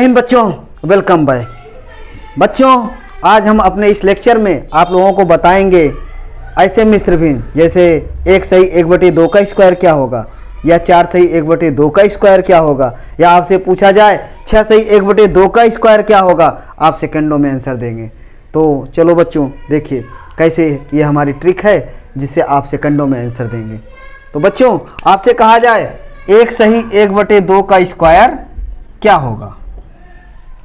हिंद बच्चों, welcome back. बच्चों, आज हम अपने इस लेक्चर में आप लोगों को बताएंगे ऐसे मिश्र भिन्न जैसे 1 सही 1/2 का स्क्वायर क्या होगा, या 4 सही 1/2 का स्क्वायर क्या होगा, या आपसे पूछा जाए 6 सही 1/2 का स्क्वायर क्या होगा, आप सेकंडों में आंसर देंगे। तो चलो बच्चों देखिए कैसे ये हमारी ट्रिक है जिससे आप सेकंडों में आंसर देंगे। तो बच्चों आपसे कहा जाए 1 सही 1/2 का स्क्वायर क्या होगा,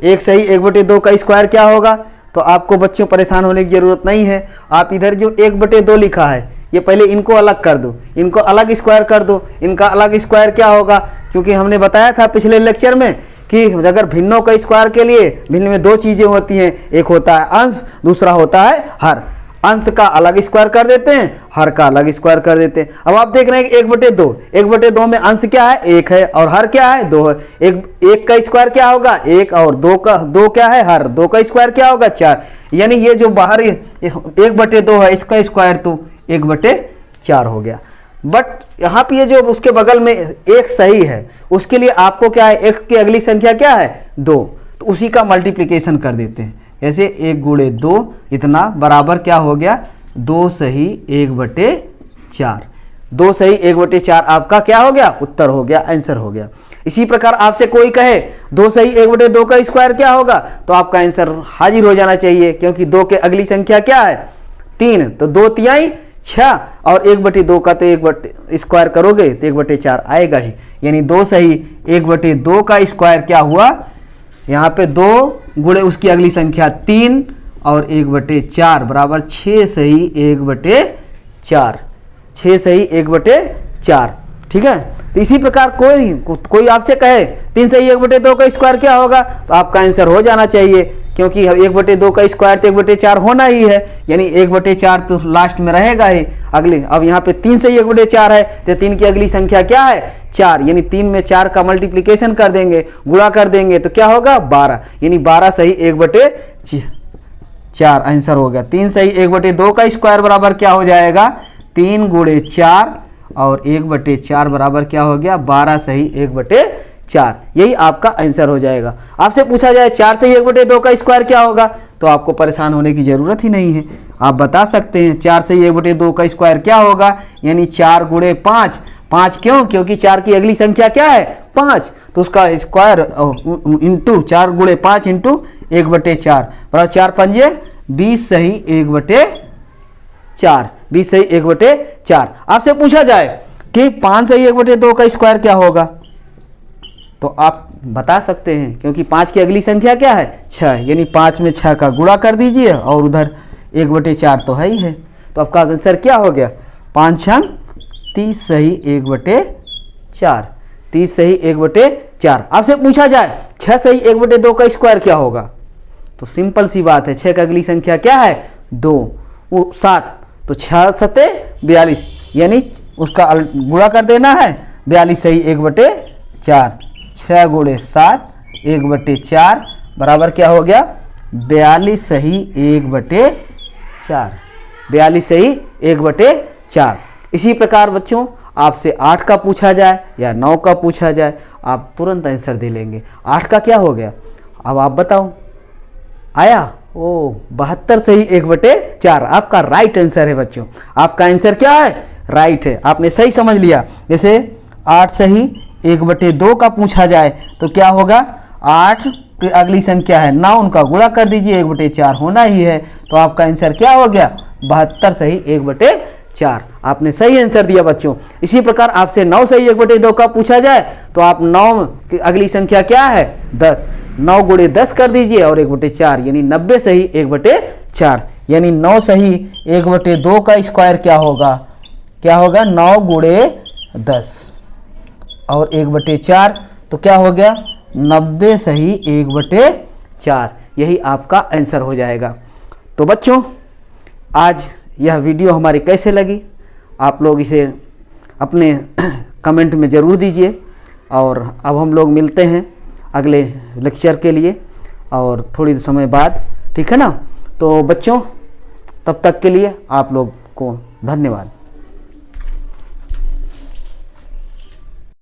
1 सही 1/2 का स्क्वायर क्या होगा, तो आपको बच्चों परेशान होने की ज़रूरत नहीं है। आप इधर जो 1/2 लिखा है ये पहले इनको अलग कर दो, इनको अलग स्क्वायर कर दो। इनका अलग स्क्वायर क्या होगा, क्योंकि हमने बताया था पिछले लेक्चर में कि अगर भिन्नों का स्क्वायर के लिए भिन्न में दो चीज़ें होती हैं, एक होता है अंश, दूसरा होता है हर। अंश का अलग स्क्वायर कर देते हैं, हर का अलग स्क्वायर कर देते हैं। अब आप देख रहे हैं कि 1/2, 1/2 में अंश क्या है, 1 है, और हर क्या है, 2 है। एक का स्क्वायर क्या होगा, 1, और 2 क्या है, हर। 2 का स्क्वायर क्या होगा, 4। यानी ये जो बाहर 1/2 है इसका स्क्वायर तो 1/4 हो गया। बट यहाँ पे ये जो उसके बगल में 1 सही है उसके लिए आपको क्या है, 1 की अगली संख्या क्या है, 2, तो उसी का मल्टीप्लिकेशन कर देते हैं। जैसे 1 × 2 इतना बराबर क्या हो गया, 2 सही 1/4। 2 सही 1/4 आपका क्या हो गया, उत्तर हो गया, आंसर हो गया। इसी प्रकार आपसे कोई कहे 2 सही 1/2 का स्क्वायर क्या होगा, तो आपका आंसर हाजिर हो जाना चाहिए, क्योंकि 2 के अगली संख्या क्या है, 3, तो 2 तिहाई 6, और 1/2 का तो 1 स्क्वायर करोगे तो 1/4 आएगा ही। यानी 2 सही 1/2 का स्क्वायर क्या हुआ, यहाँ पे 2 गुणे उसकी अगली संख्या 3 और 1/4 बराबर 6 सही 1/4। 6 सही 1/4, ठीक है। तो इसी प्रकार कोई आपसे कहे 3 सही 1/2 का स्क्वायर क्या होगा, तो आपका आंसर हो जाना चाहिए, क्योंकि 1/2 का स्क्वायर तो 1/4 होना ही है। यानी 1/4 तो लास्ट में रहेगा ही अगले। अब यहाँ पे 3 सही 1/4 है तो 3 की अगली संख्या क्या है, 4। यानी 3 में 4 का मल्टीप्लिकेशन कर देंगे, गुणा कर देंगे तो क्या होगा, 12। यानी 12 सही 1/4 आंसर हो गया। 3 सही 1/2 का स्क्वायर बराबर क्या हो जाएगा, 3 × 4 और 1/4 बराबर क्या हो गया, 12 सही 1/4। यही आपका आंसर हो जाएगा। आपसे पूछा जाए 4 सही 1/2 का स्क्वायर क्या होगा, तो आपको परेशान होने की ज़रूरत ही नहीं है। आप बता सकते हैं 4 सही 1/2 का स्क्वायर क्या होगा, यानी 4 × 5। 5 क्यों, क्योंकि 4 की अगली संख्या क्या है, 5, तो उसका स्क्वायर इंटू 4 × 5 इंटू 1/4 बराबर 4 × 5 = 20 सही 1/4। 20 सही 1/4। आपसे पूछा जाए कि 5 सही 1/2 का स्क्वायर क्या होगा, तो आप बता सकते हैं, क्योंकि 5 की अगली संख्या क्या है, 6। यानी 5 में 6 का गुणा कर दीजिए और उधर 1/4 तो है ही है। तो आपका आंसर क्या हो गया, 5 × 30 सही 1/4। 30 सही 1/4। आपसे पूछा जाए 6 सही 1/2 का स्क्वायर क्या होगा, तो सिंपल सी बात है, 6 की अगली संख्या क्या है, 2, 7, तो 6 × 7 = 42। यानी उसका गुणा कर देना है, 42 सही 1/4। 6 × 7 1/4 बराबर क्या हो गया, 42 सही 1/4। 42 सही 1/4। इसी प्रकार बच्चों आपसे 8 का पूछा जाए या 9 का पूछा जाए, आप तुरंत आंसर दे लेंगे। 8 का क्या हो गया, अब आप बताओ, आया, ओ 72 सही 1/4 आपका राइट आंसर है बच्चों। आपका आंसर क्या है, राइट है, आपने सही समझ लिया। जैसे 8 सही 1/2 का पूछा जाए तो क्या होगा, 8 की अगली संख्या है 9, उनका गुणा कर दीजिए, 1/4 होना ही है। तो आपका आंसर क्या हो गया, 72 सही 1/4। आपने सही आंसर दिया बच्चों। इसी प्रकार आपसे 9 सही 1/2 का पूछा जाए तो आप 9 की अगली संख्या क्या है, 10। 9 × 10 कर दीजिए और 1/4, यानी 90 सही 1/4। यानी 9 सही 1/2 का स्क्वायर क्या होगा, 9 × 10 और 1/4, तो क्या हो गया, 90 सही 1/4। यही आपका आंसर हो जाएगा। तो बच्चों आज यह वीडियो हमारी कैसे लगी, आप लोग इसे अपने कमेंट में ज़रूर दीजिए। और अब हम लोग मिलते हैं अगले लेक्चर के लिए और थोड़ी समय बाद, ठीक है ना। तो बच्चों तब तक के लिए आप लोग को धन्यवाद।